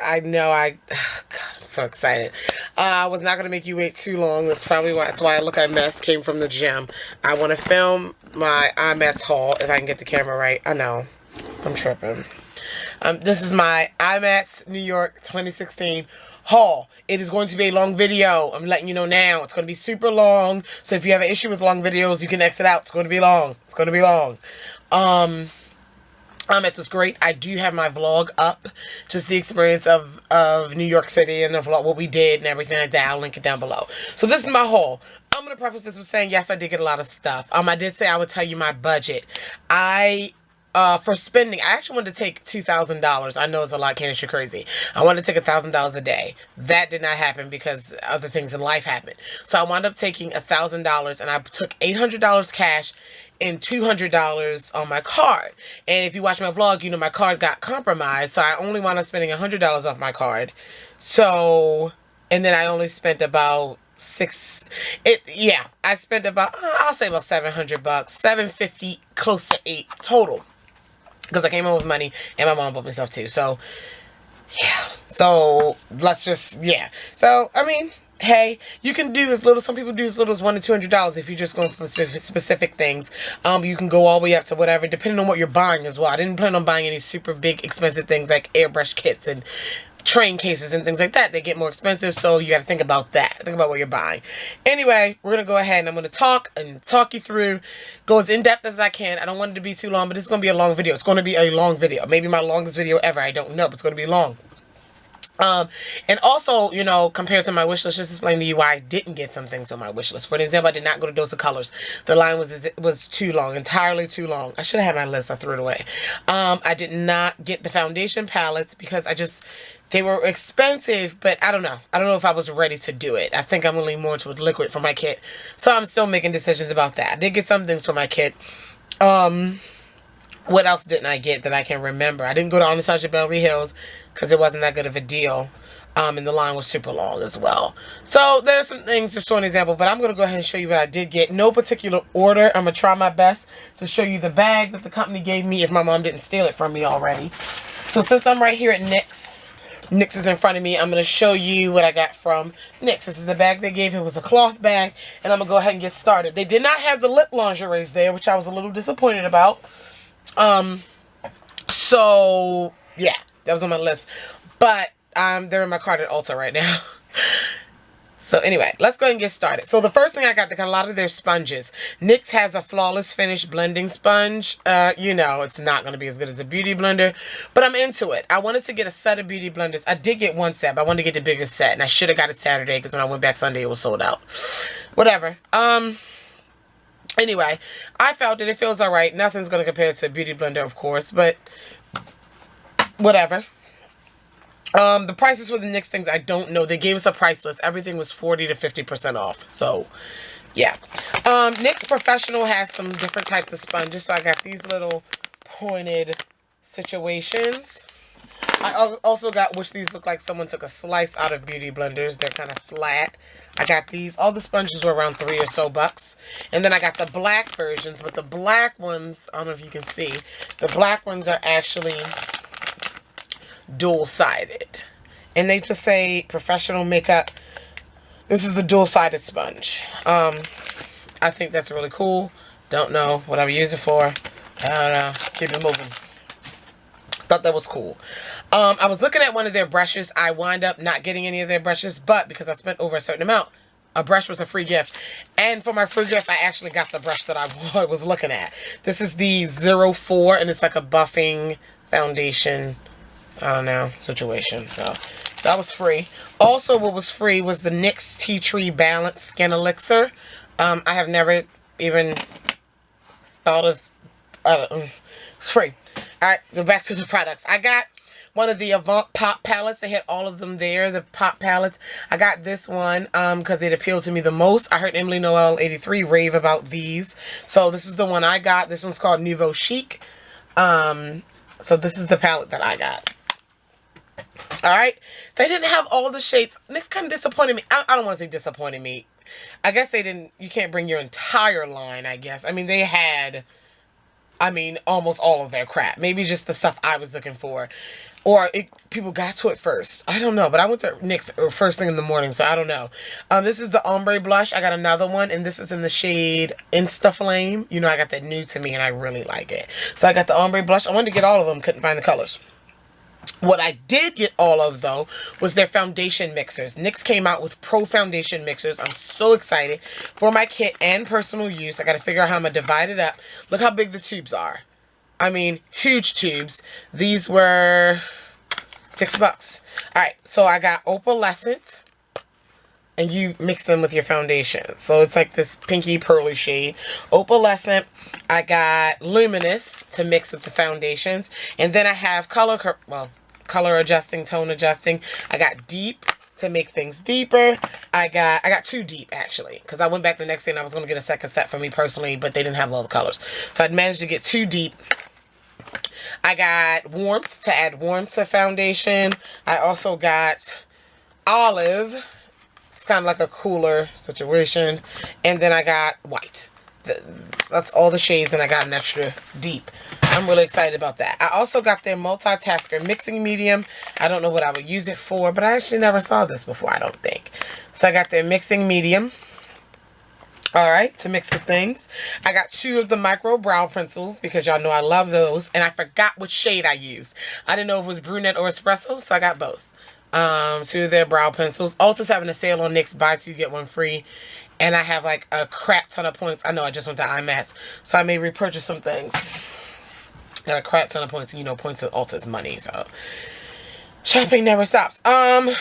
I know God, I'm so excited. I was not going to make you wait too long. That's why I look like a mess. Came from the gym. I want to film my Imats haul if I can get the camera right. I know. I'm tripping. This is my Imats New York 2016 haul. It is going to be a long video. I'm letting you know now. It's going to be super long. So if you have an issue with long videos, you can exit out. It's going to be long. It's going to be long. It was great. I do have my vlog up, just the experience of New York City and the vlog, what we did and everything like that. I'll link it down below. So this is my haul. I'm going to preface this with saying, yes, I did get a lot of stuff. I did say I would tell you my budget. For spending, I actually wanted to take $2,000. I know it's a lot, Candace, you're crazy. I wanted to take $1,000 a day. That did not happen because other things in life happened. So I wound up taking $1,000 and I took $800 cash and $200 on my card. And if you watch my vlog, you know my card got compromised. So I only wound up spending $100 off my card. So, and then I only spent about I spent about, I'll say about $700, $750, close to $8 total. Because I came home with money and my mom bought me stuff too. So, yeah. So, let's just, yeah. So, I mean, hey, you can do as little, some people do as little as $100 to $200 if you're just going for specific things. You can go all the way up to whatever, depending on what you're buying as well. I didn't plan on buying any super big, expensive things like airbrush kits and train cases and things like that. They get more expensive, so you got to think about that. Think about what you're buying. Anyway, we're going to go ahead and I'm going to talk you through, go as in-depth as I can. I don't want it to be too long, but it's going to be a long video. It's going to be a long video. Maybe my longest video ever. I don't know, but it's going to be long. And also, you know, compared to my wish list, just explain to you why I didn't get some things on my wish list. For example, I did not go to Dose of Colors. The line was too long, entirely too long. I should have had my list. I threw it away. I did not get the foundation palettes because they were expensive, but I don't know. I don't know if I was ready to do it. I think I'm going to lean more towards liquid for my kit. So I'm still making decisions about that. I did get some things for my kit. What else didn't I get that I can remember? I didn't go to Anastasia Beverly Hills because it wasn't that good of a deal. And the line was super long as well. So there's some things, just for an example, but I'm going to go ahead and show you what I did get. No particular order. I'm going to try my best to show you the bag that the company gave me if my mom didn't steal it from me already. So since I'm right here at NYX is in front of me, I'm going to show you what I got from NYX. This is the bag they gave. It was a cloth bag, and I'm going to go ahead and get started. They did not have the lip lingeries there, which I was a little disappointed about. So, yeah, that was on my list. But, they're in my cart at Ulta right now. So, anyway, let's go ahead and get started. So, the first thing I got a lot of their sponges. NYX has a Flawless Finish blending sponge. You know, it's not going to be as good as a Beauty Blender, but I'm into it. I wanted to get a set of Beauty Blenders. I did get one set, but I wanted to get the bigger set, and I should have got it Saturday because when I went back Sunday, it was sold out. Whatever. Anyway, I felt it feels alright. Nothing's going to compare to a Beauty Blender, of course, but whatever. The prices for the NYX things, I don't know. They gave us a price list. Everything was 40 to 50% off. So, yeah. NYX Professional has some different types of sponges. So, I got these little pointed situations. I also got, which these look like someone took a slice out of Beauty Blenders. They're kind of flat. I got these. All the sponges were around $3 or so. And then I got the black versions. But the black ones, I don't know if you can see. The black ones are actually dual-sided. And they just say professional makeup. This is the dual-sided sponge. I think that's really cool. Don't know what I would use it for. I don't know. Keep it moving. Thought that was cool. I was looking at one of their brushes. I wind up not getting any of their brushes, but because I spent over a certain amount, a brush was a free gift. And for my free gift, I actually got the brush that I was looking at. This is the 04, and it's like a buffing foundation, I don't know, situation. So that was free. Also, what was free was the NYX Tea Tree Balance Skin Elixir. I have never even thought of, free. Alright, so back to the products. I got one of the Avant Pop palettes. They had all of them there, the pop palettes. I got this one because it appealed to me the most. I heard Emily Noel 83 rave about these. So this is the one I got. This one's called Nouveau Chic. So this is the palette that I got. Alright. They didn't have all the shades. NYX kind of disappointed me. I don't want to say disappointed me. I guess they didn't, you can't bring your entire line, I guess. I mean, they had, almost all of their crap. Maybe just the stuff I was looking for. Or people got to it first. I don't know, but I went to NYX first thing in the morning, so I don't know. This is the ombre blush. I got another one, and this is in the shade Insta Flame. You know, I got that new to me, and I really like it. So I got the ombre blush. I wanted to get all of them, couldn't find the colors. What I did get all of, though, was their foundation mixers. NYX came out with Pro Foundation mixers. I'm so excited for my kit and personal use. I got to figure out how I'm going to divide it up. Look how big the tubes are. I mean, huge tubes. These were $6. Alright, so I got Opalescent. And you mix them with your foundation. So it's like this pinky pearly shade. Opalescent. I got Luminous to mix with the foundations. And then I have color adjusting, tone adjusting. I got Deep to make things deeper. I got 2 deep, actually, because I went back the next day and I was going to get a second set for me personally, but they didn't have all the colors. So I managed to get 2 deep. I got Warmth to add warmth to foundation. I also got Olive. It's kind of like a cooler situation. And then I got White. That's all the shades, and I got an extra deep. I'm really excited about that. I also got their multitasker mixing medium. I don't know what I would use it for, but I actually never saw this before, I don't think. So I got their mixing medium. Alright, to mix with things. I got 2 of the micro brow pencils because y'all know I love those. And I forgot which shade I used. I didn't know if it was brunette or espresso, so I got both. 2 of their brow pencils. Ulta's having a sale on NYX, buy 2, get 1 free. And I have like a crap ton of points. I know I just went to Imats, so I may repurchase some things. Got a crap ton of points, and you know points with Ulta's money, so shopping never stops. I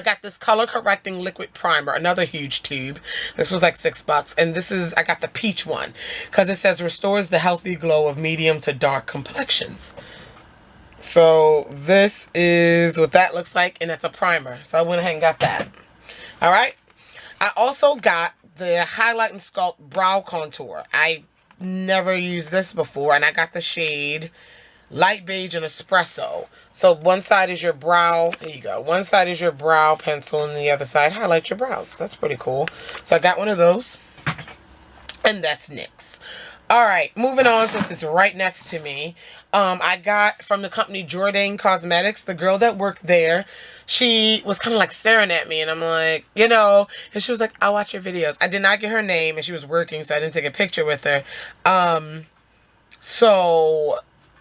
got this color correcting liquid primer, another huge tube. This was like $6, and this is, I got the peach one because it says restores the healthy glow of medium to dark complexions. So this is what that looks like, and it's a primer. So I went ahead and got that. All right. I also got the Highlight and Sculpt Brow Contour. I never used this before, and I got the shade Light Beige and Espresso. So one side is your brow, there you go. One side is your brow pencil, and the other side highlight your brows. That's pretty cool. So I got one of those, and that's NYX. Alright, moving on, since it's right next to me. I got from the company Jourdain Cosmetics, the girl that worked there, she was kind of like staring at me, and I'm like, you know, and she was like, I'll watch your videos. I did not get her name, and she was working, so I didn't take a picture with her.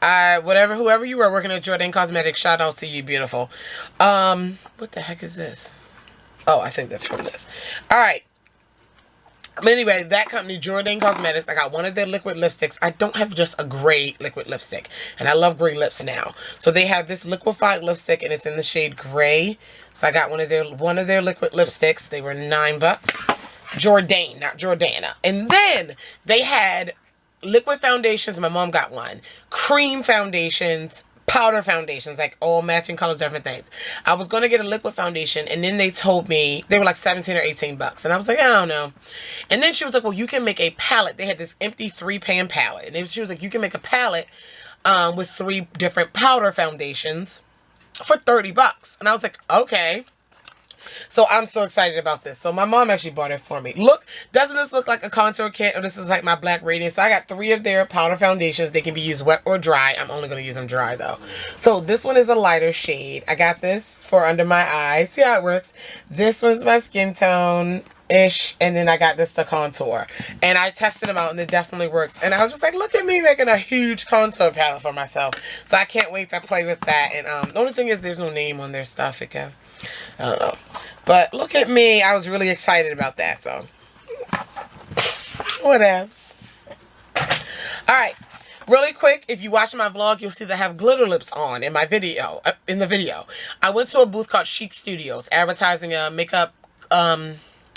Whoever you were working at Jourdain Cosmetics, shout out to you, beautiful. What the heck is this? Oh, I think that's from this. Alright. But anyway, that company, Jourdain Cosmetics, I got one of their liquid lipsticks. I don't have just a gray liquid lipstick, and I love gray lips now. So they have this liquefied lipstick, and it's in the shade gray. So I got one of their liquid lipsticks. They were $9. Jourdain, not Jordana. And then they had liquid foundations. My mom got one. Cream foundations. Powder foundations, like all matching colors, different things. I was going to get a liquid foundation, and then they told me they were like 17 or 18 bucks, and I was like, I don't know. And then she was like, well, you can make a palette. They had this empty 3-pan palette, and she was like, you can make a palette with 3 different powder foundations for 30 bucks. And I was like, okay. So I'm so excited about this. So my mom actually bought it for me. Look, doesn't this look like a contour kit? Or this is like my Black Radiance. So I got 3 of their powder foundations. They can be used wet or dry. I'm only going to use them dry though. So this one is a lighter shade. I got this for under my eyes. See how it works? This one's my skin tone-ish. And then I got this to contour. And I tested them out, and it definitely works. And I was just like, look at me making a huge contour palette for myself. So I can't wait to play with that. And the only thing is there's no name on their stuff. I don't know. But look at me. I was really excited about that. So, whatevs. Alright. Really quick, if you watch my vlog, you'll see that I have glitter lips on in my video. In the video. I went to a booth called Chic Studios, advertising a makeup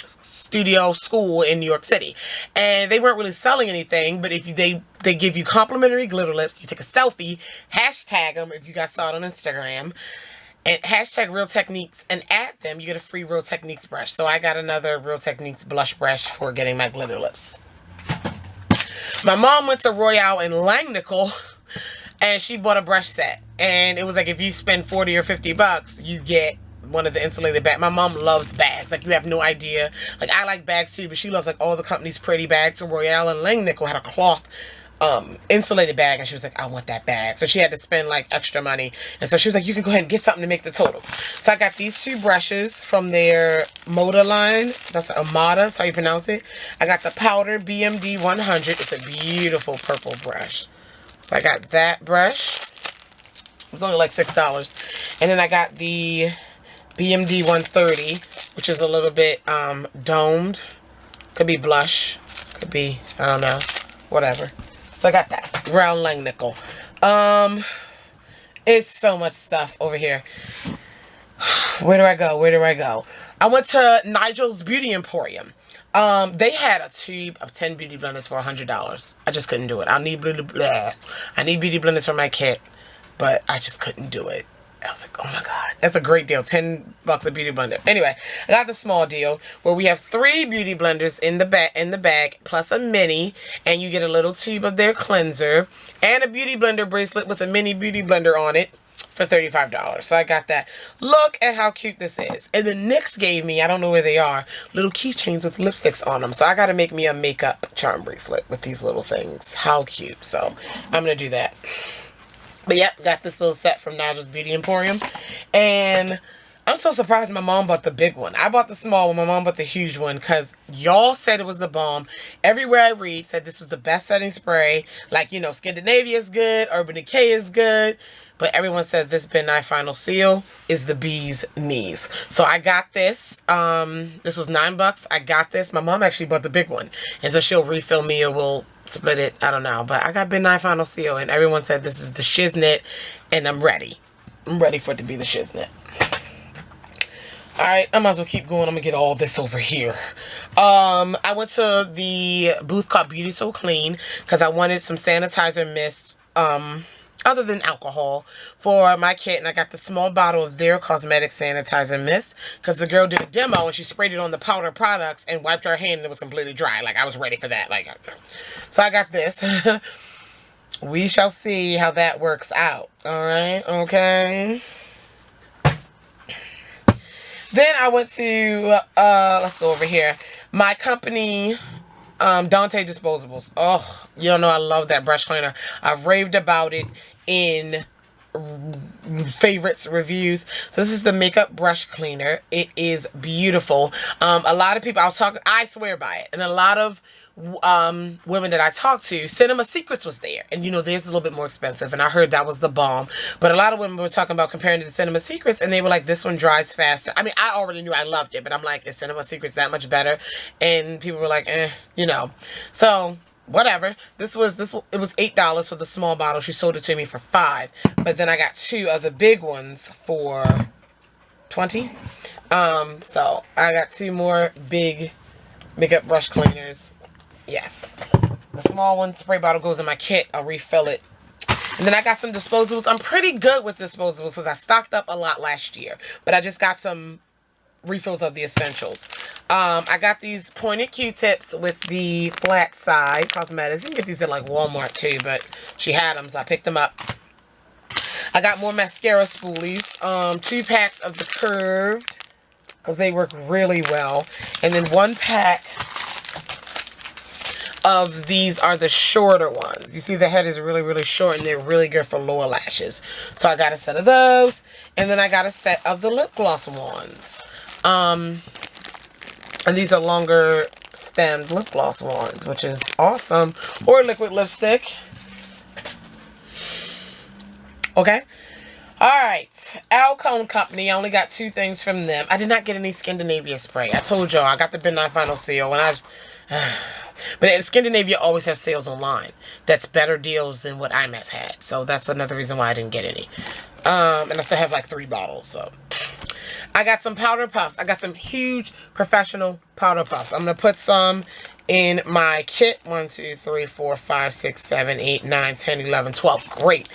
studio school in New York City. And they weren't really selling anything, but if they give you complimentary glitter lips, you take a selfie, hashtag them if you guys saw it on Instagram, and hashtag Real Techniques, and add them, you get a free Real Techniques brush. So I got another Real Techniques blush brush for getting my glitter lips. My mom went to Royale in Langnickel, and she bought a brush set. And it was like, if you spend 40 or 50 bucks, you get one of the insulated bags. My mom loves bags. Like, you have no idea. Like, I like bags too, but she loves like all the company's pretty bags. So Royale and Langnickel had a cloth insulated bag, and she was like, I want that bag. So she had to spend like extra money, and so she was like, you can go ahead and get something to make the total. So I got these 2 brushes from their Moda line. That's Amada, that's how you pronounce it. I got the powder BMD 100. It's a beautiful purple brush. So I got that brush. It was only like $6. And then I got the BMD 130, which is a little bit domed. Could be blush, could be, I don't know, whatever. So I got that, round lang nickel. It's so much stuff over here. Where do I go? Where do I go? I went to Nigels Beauty Emporium. They had a tube of 10 beauty blenders for $100. I just couldn't do it. I need beauty blenders for my kit, but I just couldn't do it. I was like, oh my God, that's a great deal. $10 a beauty blender. Anyway, I got the small deal where we have 3 beauty blenders in the bag plus a mini, and you get a little tube of their cleanser and a beauty blender bracelet with a mini beauty blender on it for $35. So I got that. Look at how cute this is. And the NYX gave me, I don't know where they are, little keychains with lipsticks on them. So I got to make me a makeup charm bracelet with these little things. How cute. So I'm going to do that. But yep, got this little set from Nigels Beauty Emporium. And I'm so surprised my mom bought the big one. I bought the small one. My mom bought the huge one because y'all said it was the bomb. Everywhere I read said this was the best setting spray. Like, you know, Scandinavia is good. Urban Decay is good. But everyone said this Ben Nye Final Seal is the bee's knees. So I got this. This was $9. I got this. My mom actually bought the big one. And so she'll refill me or we'll split it. I don't know. But I got Ben Nye Final Seal. And everyone said this is the shiznit. And I'm ready. I'm ready for it to be the shiznit. Alright, I might as well keep going. I'm going to get all this over here. I went to the booth called Beauty So Clean because I wanted some sanitizer mist. Other than alcohol for my kit, and I got the small bottle of their cosmetic sanitizer mist because the girl did a demo and she sprayed it on the powder products and wiped her hand and it was completely dry. Like, I was ready for that. Like, so I got this. We shall see how that works out. All right, okay. Then I went to let's go over here. My company, Dante Disposables. Oh, you all know I love that brush cleaner. I've raved about it in favorites reviews. So this is the makeup brush cleaner. It is beautiful. A lot of people, I swear by it, and a lot of women that I talked to, Cinema Secrets was there, and you know, theirs is a little bit more expensive, and I heard that was the bomb. But a lot of women were talking about comparing it to Cinema Secrets, and they were like, this one dries faster. I mean, I already knew I loved it, but I'm like, is Cinema Secrets that much better? And people were like, you know. So whatever. It was $8 for the small bottle. She sold it to me for $5, but then I got 2 of the big ones for $20. So I got 2 more big makeup brush cleaners. Yes, the small one spray bottle goes in my kit. I'll refill it. And then I got some disposables. I'm pretty good with disposables because I stocked up a lot last year, but I just got some refills of the essentials. I got these pointed Q-tips with the flat side cosmetics. You can get these at like Walmart too, but she had them, so I picked them up. I got more mascara spoolies. 2 packs of the curved because they work really well, and then 1 pack of these are the shorter ones. You see the head is really, really short, and they're really good for lower lashes. So I got a set of those, and then I got a set of the lip gloss ones. And these are longer stemmed lip gloss ones, which is awesome. Or liquid lipstick. Okay. Alright. Alcone Company. I only got 2 things from them. I did not get any Scandinavia spray. I told y'all I got the Ben Nye Final Seal when I was... But Scandinavia always have sales online. That's better deals than what Imats had. So that's another reason why I didn't get any. And I still have like 3 bottles. So I got some powder puffs. I got some huge professional powder puffs. I'm going to put some in my kit. 1, 2, 3, 4, 5, 6, 7, 8, 9, 10, 11, 12. Great.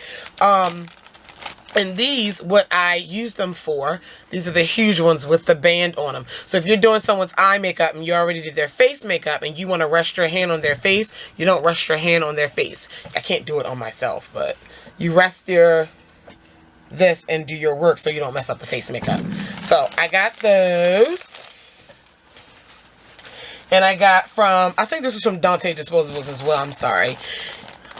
And these, what I use them for, these are the huge ones with the band on them. So if you're doing someone's eye makeup and you already did their face makeup and you want to rest your hand on their face, you don't rest your hand on their face. I can't do it on myself, but you rest this and do your work so you don't mess up the face makeup. So I got those. And I got from, I think this was from Dante Disposables as well, I'm sorry.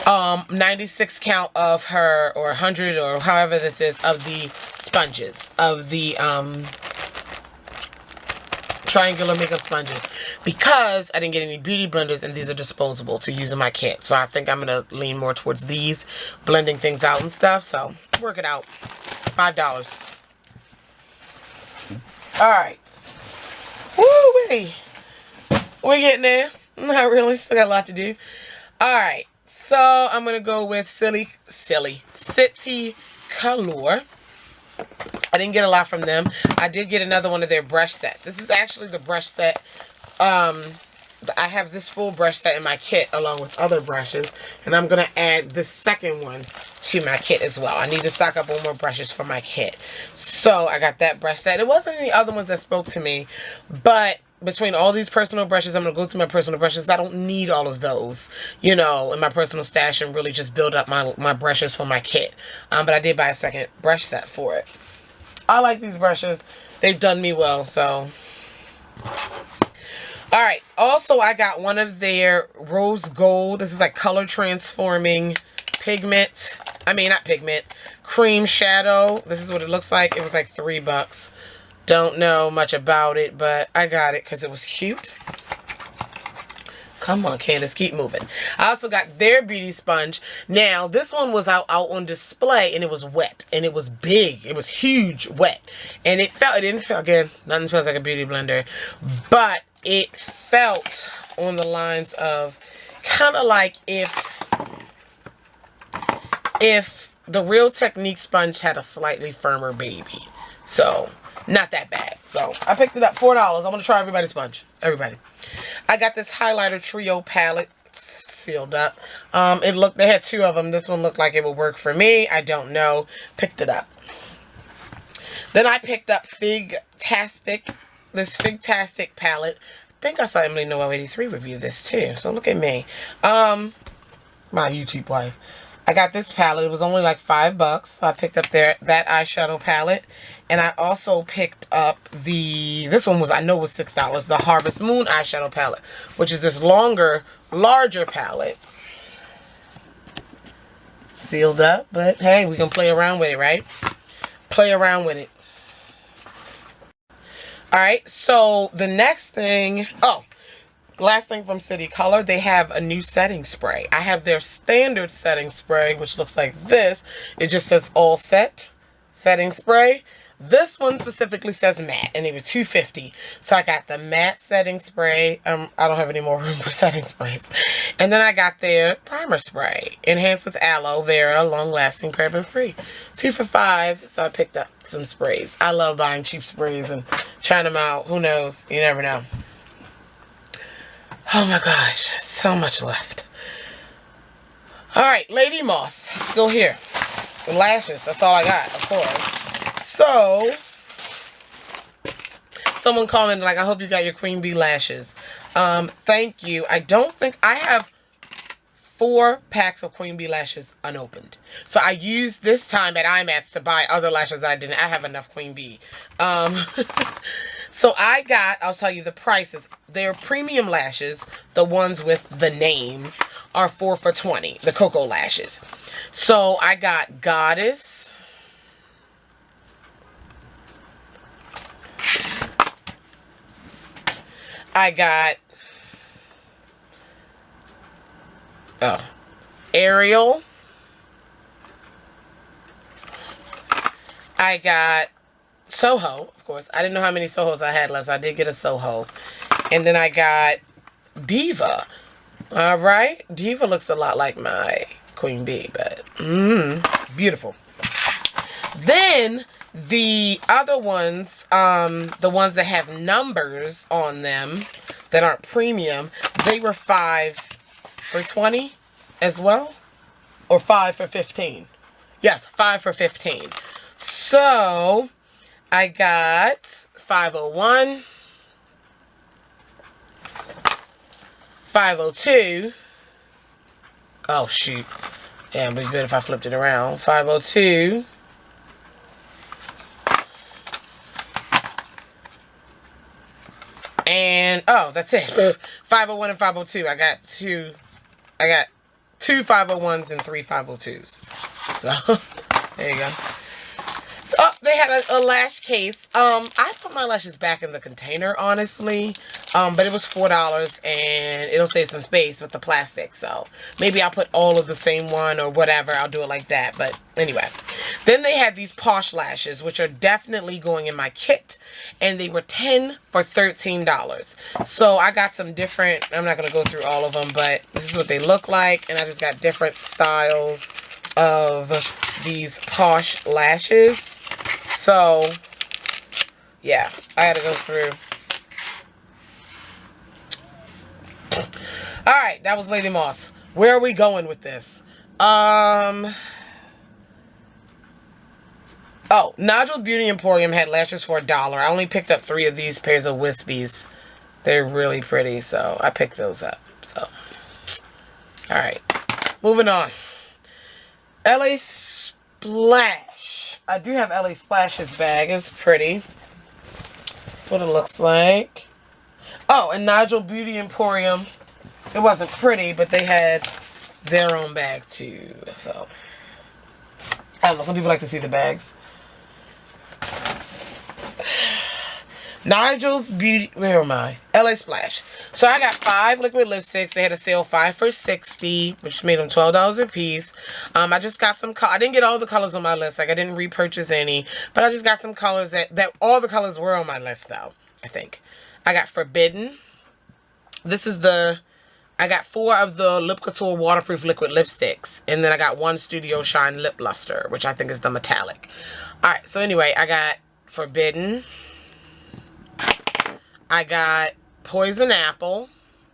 96 count of her, or 100, or however this is, of the sponges, of the triangular makeup sponges, because I didn't get any beauty blenders, and these are disposable to use in my kit. So I think I'm going to lean more towards these, blending things out and stuff. So work it out. $5. Alright. Woo-wee. We're getting there. Not really. Still got a lot to do. Alright. So I'm going to go with City Color. I didn't get a lot from them. I did get another one of their brush sets. This is actually the brush set. I have this full brush set in my kit along with other brushes. And I'm going to add this second one to my kit as well. I need to stock up on more brushes for my kit. So I got that brush set. It wasn't any other ones that spoke to me. But between all these personal brushes, I'm going to go through my personal brushes. I don't need all of those, you know, in my personal stash, and really just build up my brushes for my kit. But I did buy a second brush set for it. I like these brushes. They've done me well, so. Alright, also I got one of their rose gold. This is like color transforming pigment. I mean, not pigment. Cream shadow. This is what it looks like. It was like $3. Don't know much about it, but I got it because it was cute. Come on, Candace, keep moving. I also got their beauty sponge. Now, this one was out on display, and it was wet, and it was big. It was huge, wet. And it didn't feel, again, nothing feels like a beauty blender, but it felt on the lines of kind of like if the Real Technique sponge had a slightly firmer baby. So, not that bad. So, I picked it up, $4. I want to try everybody's sponge. Everybody. I got this highlighter trio palette sealed up. They had two of them. This one looked like it would work for me. I don't know. Picked it up. Then I picked up this Figtastic palette. I think I saw Emily Noel 83 review this too. So look at me. My YouTube wife. I got this palette. It was only like $5. So I picked up that eyeshadow palette. And I also picked up this one I know was $6, the Harvest Moon eyeshadow palette, which is this larger palette. Sealed up, but hey, we can play around with it, right? Play around with it. Alright, so the next thing, last thing from City Color, they have a new setting spray. I have their standard setting spray, which looks like this. It just says all set setting spray. This one specifically says matte, and it was $2.50. So I got the matte setting spray. I don't have any more room for setting sprays. And then I got their primer spray, enhanced with aloe vera, long-lasting, paraben-free. 2 for $5. So I picked up some sprays. I love buying cheap sprays and trying them out. Who knows? You never know. Oh my gosh, so much left. All right, Lady Moss, still here. The lashes, that's all I got, of course. So, someone commented, like, I hope you got your Queen Bee lashes. Thank you. I don't think, I have 4 packs of Queen Bee lashes unopened. So I used this time at Imats to buy other lashes that I didn't. I have enough Queen Bee. So I'll tell you the prices. They're premium lashes. The ones with the names are 4 for $20. The Cocoa lashes. So I got Goddess. I got Ariel. I got Soho, of course. I didn't know how many Sohos I had left, so I did get a Soho. And then I got Diva. All right. Diva looks a lot like my Queen Bee, but beautiful. Then the other ones, the ones that have numbers on them that aren't premium, they were 5 for $20 as well, or 5 for $15. Yes, 5 for $15. So I got 501, 502. Oh shoot. Yeah, it'd be good if I flipped it around. 502. And, oh, that's it. 501 and 502. I got 2 501s and 3 502s. So, there you go. Oh, they had a lash case. I put my lashes back in the container, honestly. But it was $4 and it'll save some space with the plastic. So maybe I'll put all of the same one or whatever. I'll do it like that. But anyway. Then they had these Posh lashes, which are definitely going in my kit. And they were 10 for $13. So I got some different, I'm not going to go through all of them, but this is what they look like. And I just got different styles of these Posh lashes. So, yeah, I had to go through. Alright, that was Lady Moss. Where are we going with this? Oh, Nigels Beauty Emporium had lashes for $1. I only picked up 3 of these pairs of wispies. They're really pretty, so I picked those up. So, alright, moving on. LA Splash. I do have LA Splash's bag. It's pretty. That's what it looks like. Oh, and Nigels Beauty Emporium. It wasn't pretty, but they had their own bag too. So, I don't know. Some people like to see the bags. Nigels Beauty, where am I? LA Splash. So I got 5 liquid lipsticks. They had a sale 5 for $60, which made them $12 a piece. I just got some, I didn't get all the colors on my list. Like I didn't repurchase any, but I just got some colors that all the colors were on my list though, I think. I got Forbidden. This is I got 4 of the Lip Couture waterproof liquid lipsticks. And then I got 1 Studio Shine lip luster, which I think is the metallic. Alright, so anyway, I got Forbidden. I got Poison Apple,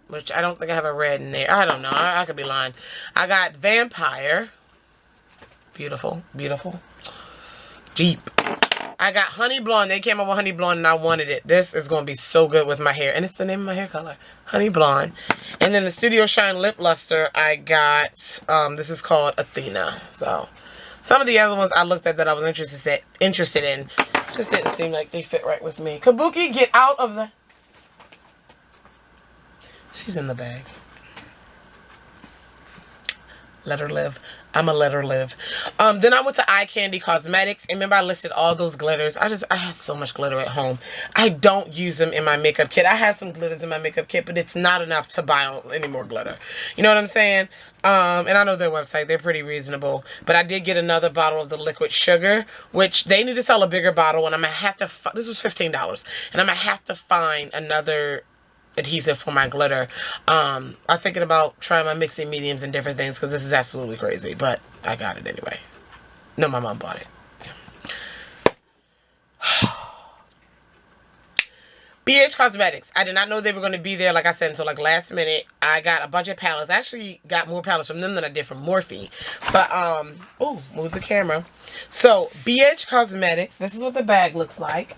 which I don't think I have a red in there. I don't know. I could be lying. I got Vampire. Beautiful. Beautiful. Deep. I got Honey Blonde. They came up with Honey Blonde and I wanted it. This is going to be so good with my hair. And it's the name of my hair color. Honey Blonde. And then the Studio Shine Lip Luster, I got, this is called Athena. So, some of the other ones I looked at that I was interested in just didn't seem like they fit right with me. Kabuki, get out of the... She's in the bag. Let her live. I'ma let her live. Then I went to Eye Candy Cosmetics. And remember I listed all those glitters. I had so much glitter at home. I don't use them in my makeup kit. I have some glitters in my makeup kit, but it's not enough to buy any more glitter. You know what I'm saying? And I know their website. They're pretty reasonable. But I did get another bottle of the liquid sugar, which they need to sell a bigger bottle. And I'm going to have to... This was $15. And I'm going to have to find another adhesive for my glitter. I'm thinking about trying my mixing mediums and different things because this is absolutely crazy, but I got it anyway. No, my mom bought it. BH Cosmetics. I did not know they were going to be there, like I said, until like last minute. I got a bunch of palettes. I actually got more palettes from them than I did from Morphe. But, oh, move the camera. So, BH Cosmetics. This is what the bag looks like.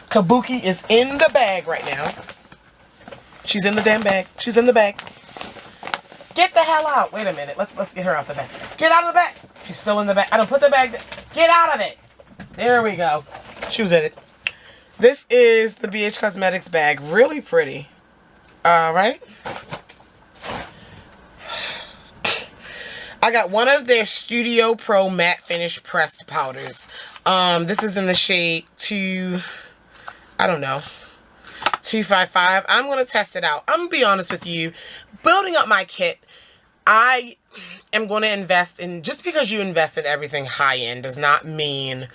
Kabuki is in the bag right now. She's in the damn bag. She's in the bag. Get the hell out. Wait a minute. Let's get her out the bag. Get out of the bag. She's still in the bag. I don't put the bag there. Get out of it. There we go. She was in it. This is the BH Cosmetics bag. Really pretty. Right? I got one of their Studio Pro Matte Finish Pressed Powders. This is in the shade 255. I'm going to test it out. I'm going to be honest with you. Building up my kit, I am going to invest in... Just because you invest in everything high-end does not mean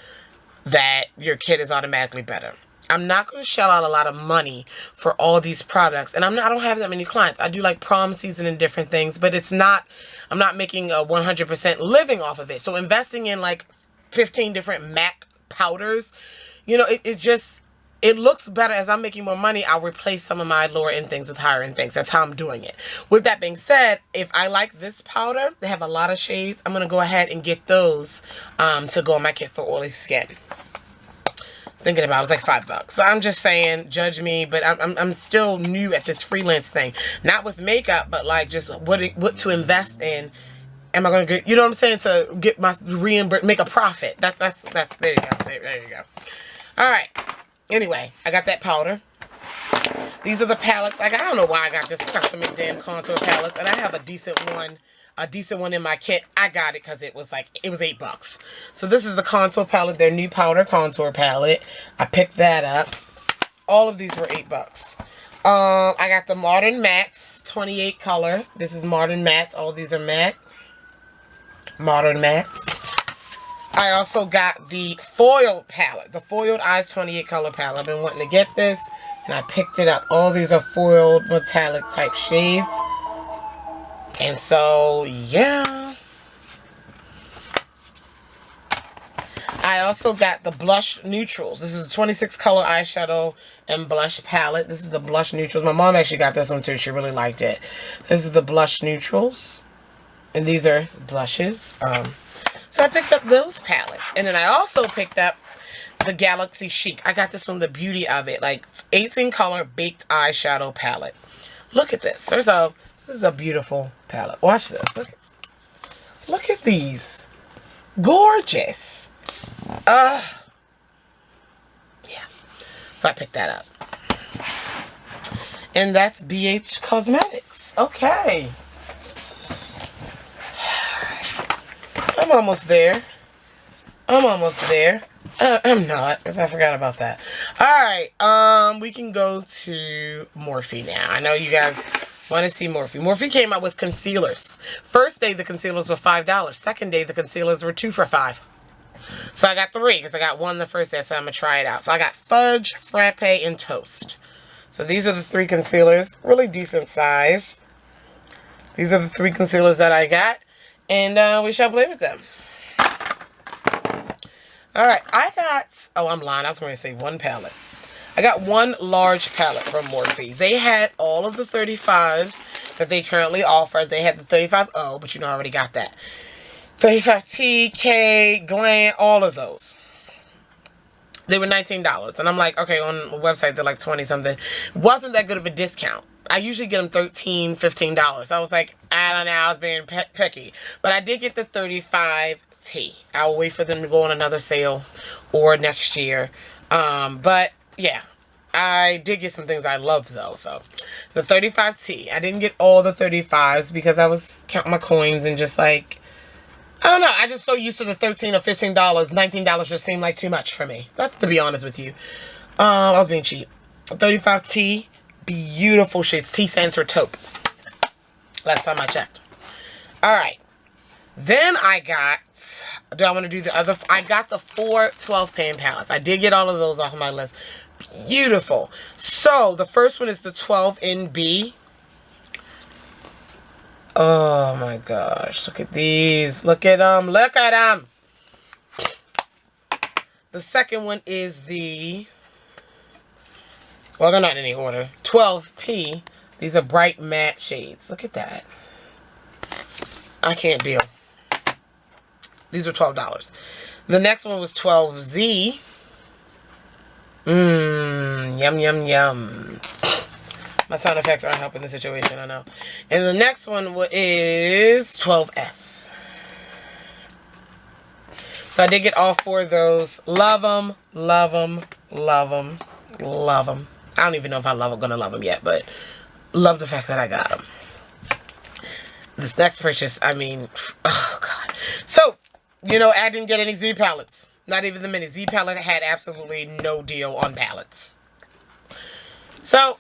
that your kit is automatically better. I'm not going to shell out a lot of money for all these products. And I don't have that many clients. I do like prom season and different things. But it's not... I'm not making a 100% living off of it. So investing in like 15 different MAC powders, you know, it just... It looks better. As I'm making more money, I'll replace some of my lower end things with higher end things. That's how I'm doing it. With that being said, if I like this powder, they have a lot of shades. I'm going to go ahead and get those to go on my kit for oily skin. Thinking about it, it's like $5. So I'm just saying, judge me, but I'm still new at this freelance thing. Not with makeup, but like just what to invest in. Am I going to get, you know what I'm saying, to get my make a profit. That's there you go. There you go. All right. Anyway, I got that powder. These are the palettes. I don't know why I got this. I got so many damn contour palettes, and I have a decent one in my kit. I got it because it was $8. So this is the contour palette, their new powder contour palette. I picked that up. All of these were $8. I got the Modern Mattes 28 color. This is Modern Mattes. All these are matte. Modern Mattes. I also got the foil palette, the foiled eyes 28 color palette. I've been wanting to get this, and I picked it up. All these are foiled metallic type shades. And so, yeah. I also got the blush neutrals. This is a 26 color eyeshadow and blush palette. This is the blush neutrals. My mom actually got this one too. She really liked it. So this is the blush neutrals. And these are blushes. So I picked up those palettes. And then I also picked up the Galaxy Chic. I got this from the beauty of it. Like 18 color baked eyeshadow palette. Look at this. This is a beautiful palette. Watch this. Look at these. Gorgeous. Yeah. So I picked that up. And that's BH Cosmetics. Okay. I'm almost there. I'm not, because I forgot about that. Alright, we can go to Morphe now. I know you guys want to see Morphe. Morphe came out with concealers. First day, the concealers were $5. Second day, the concealers were 2 for $5. So I got 3, because I got 1 the first day, so I'm going to try it out. So I got Fudge, Frappe, and Toast. So these are the 3 concealers. Really decent size. These are the 3 concealers that I got. And we shall play with them. Alright, I got... Oh, I'm lying. I was going to say 1 palette. I got 1 large palette from Morphe. They had all of the 35s that they currently offer. They had the 35O, but you know I already got that. 35T, K, Glam, all of those. They were $19. And I'm like, okay, on the website they're like 20 something. Wasn't that good of a discount. I usually get them $13, $15. I was like, I don't know, I was being picky. But I did get the 35T. I'll wait for them to go on another sale or next year. But yeah, I did get some things I loved though. So the 35T. I didn't get all the 35s because I was counting my coins and just like, I don't know. I just so used to the $13 or $15. $19 just seemed like too much for me. That's to be honest with you. I was being cheap. 35T. Beautiful shades. T stands for taupe. Last time I checked. Alright. Then I got... Do I want to do the other... I got the 4 12-pan palettes. I did get all of those off of my list. Beautiful. So, the first one is the 12NB. Oh my gosh. Look at these. Look at them. Look at them. The second one is the... Well, they're not in any order. 12P. These are bright matte shades. Look at that. I can't deal. These are $12. The next one was 12Z. Yum, yum, yum. My sound effects aren't helping the situation, I know. And the next one is 12S. So I did get all 4 of those. Love them, love them, love them, love them. I don't even know if I'm gonna love them yet, but love the fact that I got them. This next purchase, I mean, oh God. So, you know, I didn't get any Z palettes. Not even the mini. Z palette had absolutely no deal on palettes. So,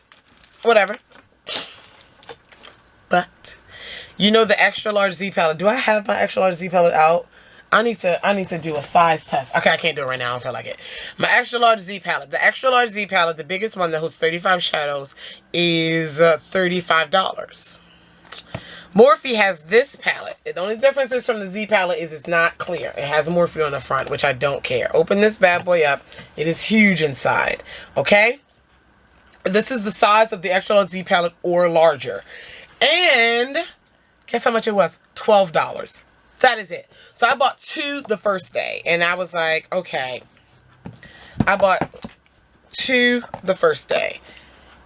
whatever. But, you know the extra large Z palette. Do I have my extra large Z palette out? I need to do a size test. Okay, I can't do it right now. I don't feel like it. My extra large Z palette. The extra large Z palette, the biggest one that holds 35 shadows, is $35. Morphe has this palette. The only difference is from the Z palette is it's not clear. It has Morphe on the front, which I don't care. Open this bad boy up. It is huge inside. Okay? This is the size of the extra large Z palette or larger. And guess how much it was? $12. That is it. So I bought 2 the first day. And I was like, okay. I bought 2 the first day.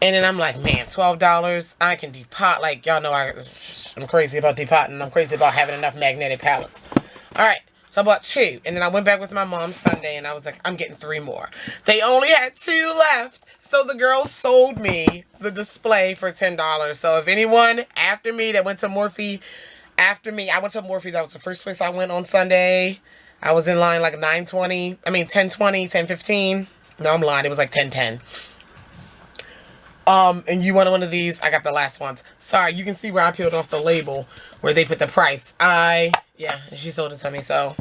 And then I'm like, man, $12. I can depot. Like, y'all know I'm crazy about depotting. I'm crazy about having enough magnetic palettes. Alright. So I bought 2. And then I went back with my mom Sunday. And I was like, I'm getting 3 more. They only had 2 left. so the girl sold me the display for $10. So if anyone after me that went to Morphe, after me, I went to Morphe. That was the first place I went on Sunday. I was in line like 9:20. I mean 10:20, 10:15. No, I'm lying. It was like 10:10. And you wanted one of these? I got the last ones. Sorry, you can see where I peeled off the label where they put the price. Yeah, she sold it to me, so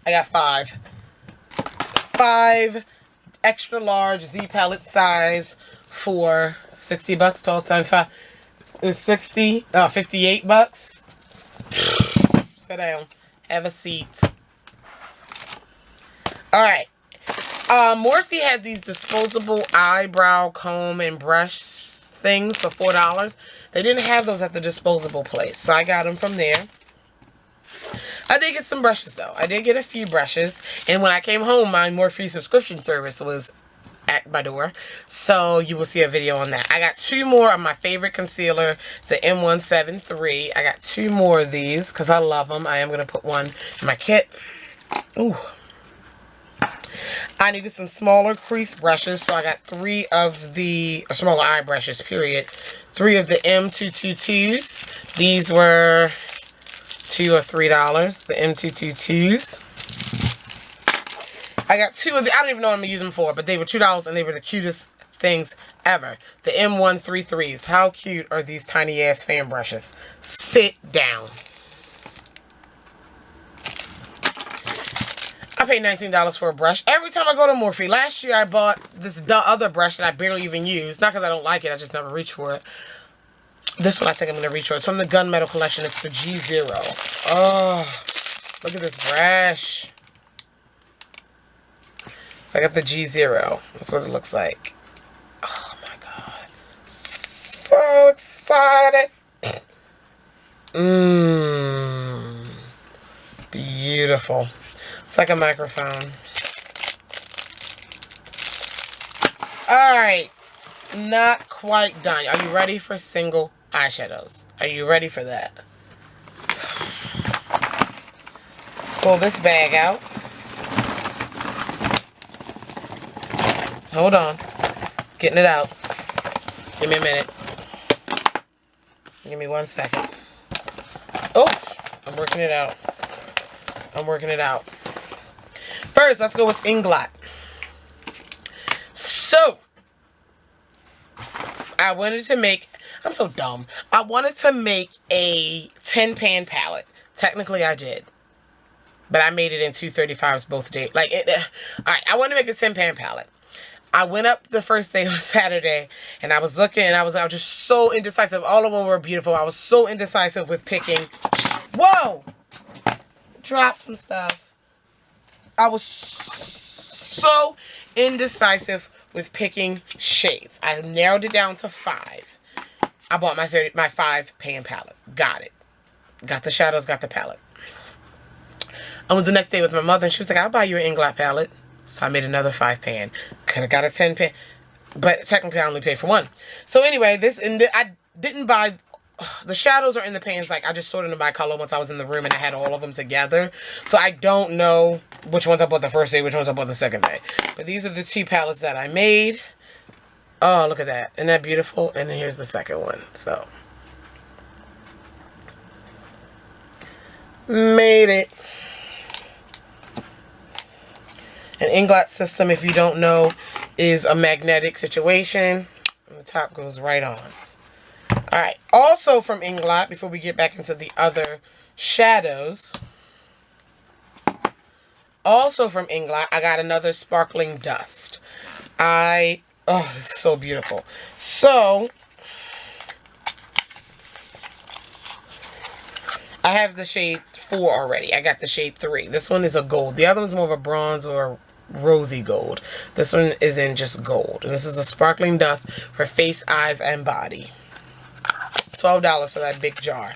I got 5. 5 extra large Z palette size for $60, 12 times 5 is 60, 58 bucks. Sit down, have a seat. All right. Morphe had these disposable eyebrow comb and brush things for $4. They didn't have those at the disposable place, so I got them from there. I did get some brushes, though. I did get a few brushes, and when I came home, my Morphe subscription service was at my door, so you will see a video on that. I got 2 more of my favorite concealer, the M173. I got 2 more of these because I love them. I am going to put one in my kit. Ooh. I needed some smaller crease brushes, so I got 3 of the smaller eye brushes, period. 3 of the M222s. These were $2 or $3, the M222s. I got 2 of the, I don't even know what I'm going to use them for, but they were $2 and they were the cutest things ever. The M133s. How cute are these tiny ass fan brushes? Sit down. I paid $19 for a brush. Every time I go to Morphe, last year I bought this other brush that I barely even use. Not because I don't like it, I just never reach for it. This one I think I'm going to reach for. It's from the Gunmetal collection. It's the G0. Oh, look at this brush. So I got the G0. That's what it looks like. Oh my god. So excited. Beautiful. It's like a microphone. Alright. Not quite done. Are you ready for single eyeshadows? Are you ready for that? Pull this bag out. Hold on. Getting it out. Give me a minute. Give me 1 second. Oh, I'm working it out. I'm working it out. First, let's go with Inglot. So, I wanted to make, I'm so dumb. I wanted to make a 10-pan palette. Technically, I did. But I made it in 235s both days. Like, alright, I wanted to make a 10-pan palette. I went up the first day on Saturday, and I was looking, and I was just so indecisive. All of them were beautiful. I was so indecisive with picking. Whoa! Dropped some stuff. I was so indecisive with picking shades. I narrowed it down to 5. I bought my 5-pan palette. Got it. Got the shadows, got the palette. I went the next day with my mother, and she was like, I'll buy you an Inglot palette. So I made another 5-pan. Could have got a 10-pan. But technically, I only paid for 1. So anyway, I didn't buy... The shadows are in the pans. Like, I just sorted them by color once I was in the room and I had all of them together. So I don't know which ones I bought the first day, which ones I bought the second day. But these are the 2 palettes that I made. Oh, look at that. Isn't that beautiful? And then here's the second one. So, made it. An Inglot system, if you don't know, is a magnetic situation. And the top goes right on. Alright, also from Inglot, before we get back into the other shadows, also from Inglot, I got another sparkling dust. Oh, this is so beautiful. So, I have the shade 4 already. I got the shade 3. This one is a gold. The other one's more of a bronze or rosy gold. This one is in just gold. And this is a sparkling dust for face, eyes, and body. $12 for that big jar.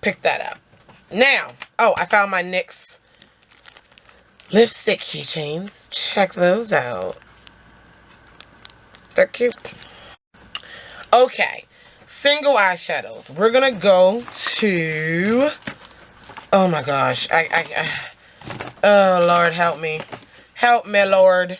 Pick that up. Now, oh, I found my NYX lipstick keychains. Check those out. They're cute. Okay, single eyeshadows. We're gonna go to, oh my gosh, oh Lord, help me. Help me, Lord.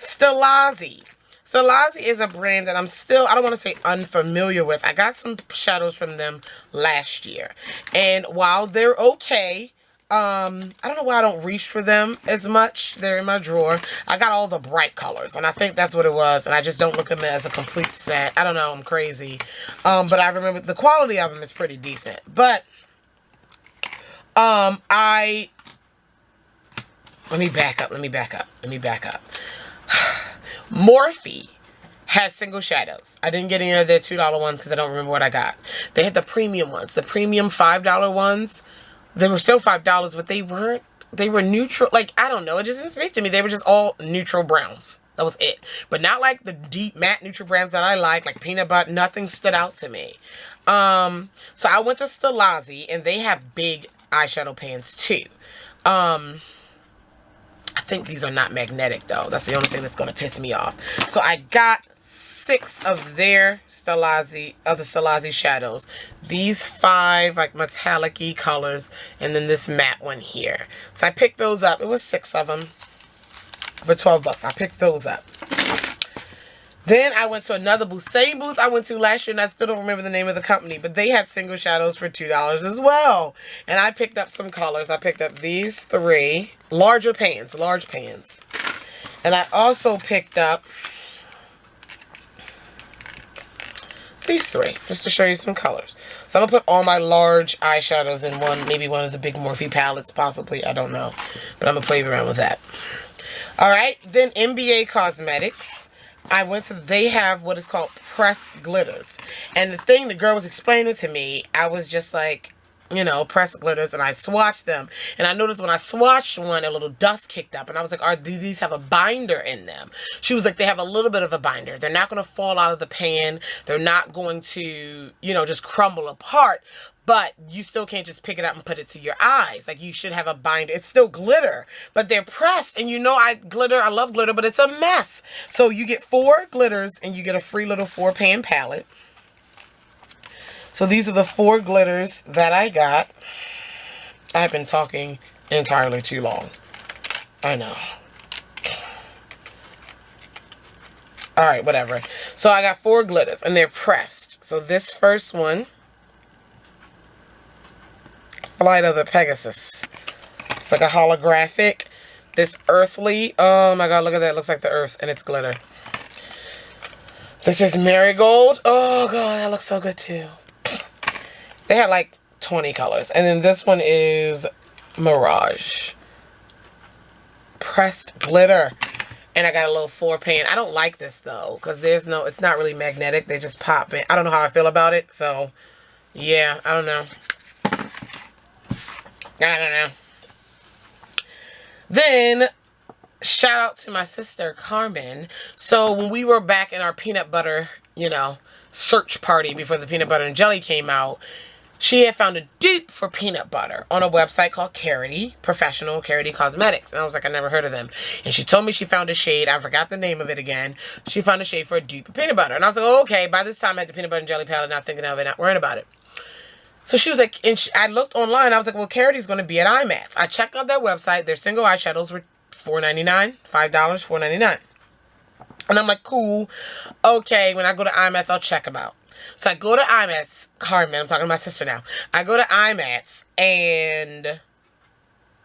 Stellazzi. Stellazzi is a brand that I'm still, I don't want to say unfamiliar with. I got some shadows from them last year. And while they're okay, I don't know why I don't reach for them as much. They're in my drawer. I got all the bright colors, and I think that's what it was. And I just don't look at them as a complete set. I don't know. I'm crazy. But I remember the quality of them is pretty decent. But let me back up. Morphe has single shadows. I didn't get any of their $2 ones because I don't remember what I got. They had the premium ones. The premium $5 ones. They were still $5, but they were neutral. Like, I don't know. It just didn't speak to me. They were just all neutral browns. That was it. But not like the deep matte neutral browns that I like peanut butter. Nothing stood out to me. So I went to Stellazzi, and they have big eyeshadow pans too. I think these are not magnetic though. That's the only thing that's going to piss me off. So I got 6 of their Stellazzi shadows. These 5 like metallic-y colors, and then this matte one here. So I picked those up. It was 6 of them for 12 bucks. I picked those up. Then I went to another booth. Same booth I went to last year, and I still don't remember the name of the company, but they had single shadows for $2 as well. And I picked up some colors. I picked up these 3 large pans. And I also picked up these 3, just to show you some colors. So I'm going to put all my large eyeshadows in one, maybe one of the big Morphe palettes, possibly. I don't know. But I'm going to play around with that. Alright, then NBA Cosmetics. I went to, they have what is called pressed glitters. And the thing the girl was explaining to me, I was just like, you know, pressed glitters, and I swatched them. And I noticed when I swatched one, a little dust kicked up. And I was like, do these have a binder in them? She was like, they have a little bit of a binder. They're not going to fall out of the pan. They're not going to, you know, just crumble apart. But you still can't just pick it up and put it to your eyes. Like, you should have a binder. It's still glitter, but they're pressed. And you know, I love glitter, but it's a mess. So you get 4 glitters, and you get a free little 4-pan palette. So these are the 4 glitters that I got. I've been talking entirely too long. I know. Alright, whatever. So I got 4 glitters, and they're pressed. So this first one, Flight of the Pegasus. It's like a holographic. This earthly. Oh my god, look at that. It looks like the earth, and it's glitter. This is Marigold. Oh god, that looks so good too. They had like 20 colors. And then this one is Mirage. Pressed glitter. And I got a little 4-pan. I don't like this though, because it's not really magnetic. They just pop in. I don't know how I feel about it. So, yeah, I don't know. Then, shout out to my sister, Carmen. So, when we were back in our peanut butter, you know, search party before the peanut butter and jelly came out, she had found a dupe for peanut butter on a website called Professional Carity Cosmetics. And I was like, I never heard of them. And she told me she found a shade. I forgot the name of it again. She found a shade for a dupe of peanut butter. And I was like, oh, okay. By this time, I had the peanut butter and jelly palette, not thinking of it, not worrying about it. So she was like, and I looked online. I was like, well, Carity's going to be at Imats. I checked out their website. Their single eyeshadows were $4.99, $5, $4.99. And I'm like, cool. Okay, when I go to Imats, I'll check them out. So I go to Imats. Carmen, I'm talking to my sister now. I go to Imats, and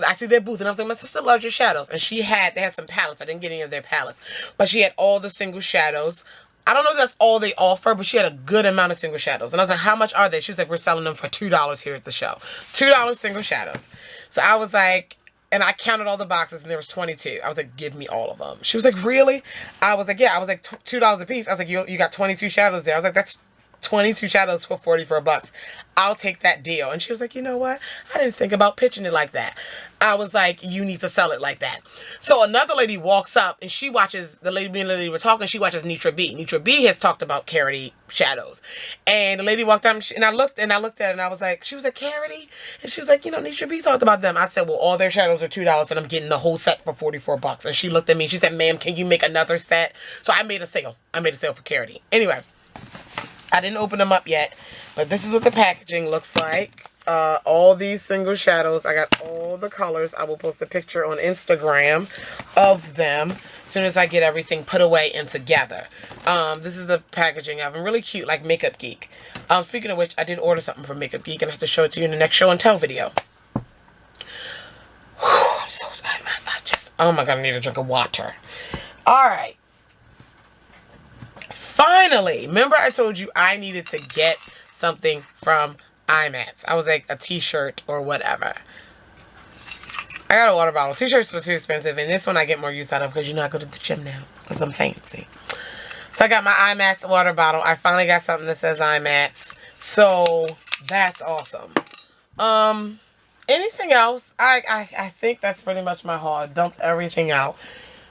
I see their booth, and I was like, my sister loves your shadows. And they had some palettes. I didn't get any of their palettes. But she had all the single shadows. I don't know if that's all they offer, but she had a good amount of single shadows. And I was like, how much are they? She was like, we're selling them for $2 here at the show. $2 single shadows. So I was like, and I counted all the boxes, and there was 22. I was like, give me all of them. She was like, really? I was like, yeah. I was like, $2 a piece. I was like, you got 22 shadows there. I was like, that's 22 shadows for 44 bucks. I'll take that deal. And she was like, you know what? I didn't think about pitching it like that. I was like, you need to sell it like that. So another lady walks up, and she watches, me and the lady were talking, she watches Nitra B. Nitra B has talked about Carity shadows. And the lady walked up, and I looked at it, and I was like, she was like, Carity? And she was like, you know, Nitra B talked about them. I said, well, all their shadows are $2, and I'm getting the whole set for 44 bucks. And she looked at me, and she said, ma'am, can you make another set? So I made a sale. I made a sale for Carity. Anyway, I didn't open them up yet, but this is what the packaging looks like. all these single shadows. I got all the colors. I will post a picture on Instagram of them as soon as I get everything put away and together. This is the packaging of them. Really cute, like Makeup Geek. Speaking of which, I did order something from Makeup Geek, and I have to show it to you in the next show and tell video. I'm so, oh my god, I need a drink of water. Alright. Finally, remember I told you I needed to get something from Imats. I was like a t-shirt or whatever. I got a water bottle. T-shirts were too expensive, and this one I get more use out of because you know I go to the gym now because I'm fancy. So I got my Imats water bottle. I finally got something that says Imats. So that's awesome. Anything else? I think that's pretty much my haul. I dumped everything out.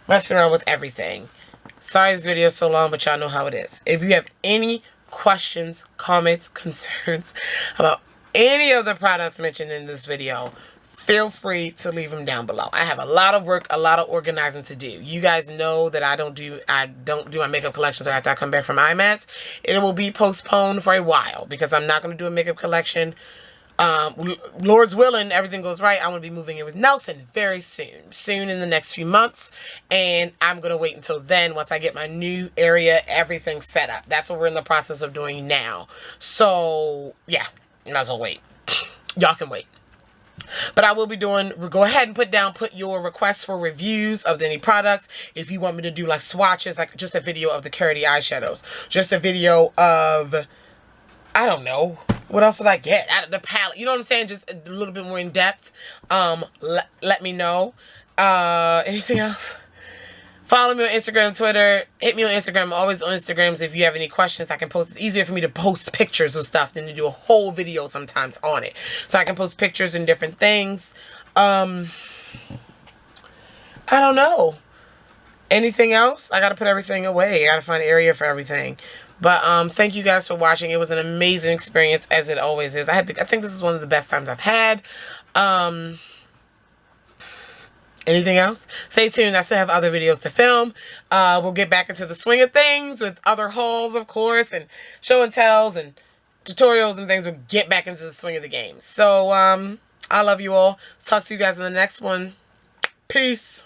Messing around with everything. Sorry this video is so long, but y'all know how it is. If you have any questions, comments, concerns about any of the products mentioned in this video, feel free to leave them down below. I have a lot of work, a lot of organizing to do. You guys know that I don't do my makeup collections after I come back from Imats. It will be postponed for a while because I'm not going to do a makeup collection. Lord's willing, everything goes right, I'm going to be moving in with Nelson very soon in the next few months, and I'm going to wait until then once I get my new area, everything set up. That's what we're in the process of doing now. So yeah, might as well wait. Y'all can wait. But I will be doing, go ahead and put your requests for reviews of any products. If you want me to do like swatches, like just a video of the Carity eyeshadows, just a video of, I don't know, what else did I get out of the palette? You know what I'm saying? Just a little bit more in depth. Let me know. Anything else? Follow me on Instagram, Twitter. Hit me on Instagram. I'm always on Instagrams. If you have any questions, I can post. It's easier for me to post pictures of stuff than to do a whole video sometimes on it. So I can post pictures and different things. I don't know. Anything else? I got to put everything away. I got to find an area for everything. But thank you guys for watching. It was an amazing experience, as it always is. I think this is one of the best times I've had. Anything else? Stay tuned. I still have other videos to film. We'll get back into the swing of things with other hauls, of course, and show and tells and tutorials and things. We'll get back into the swing of the game. So, I love you all. Talk to you guys in the next one. Peace.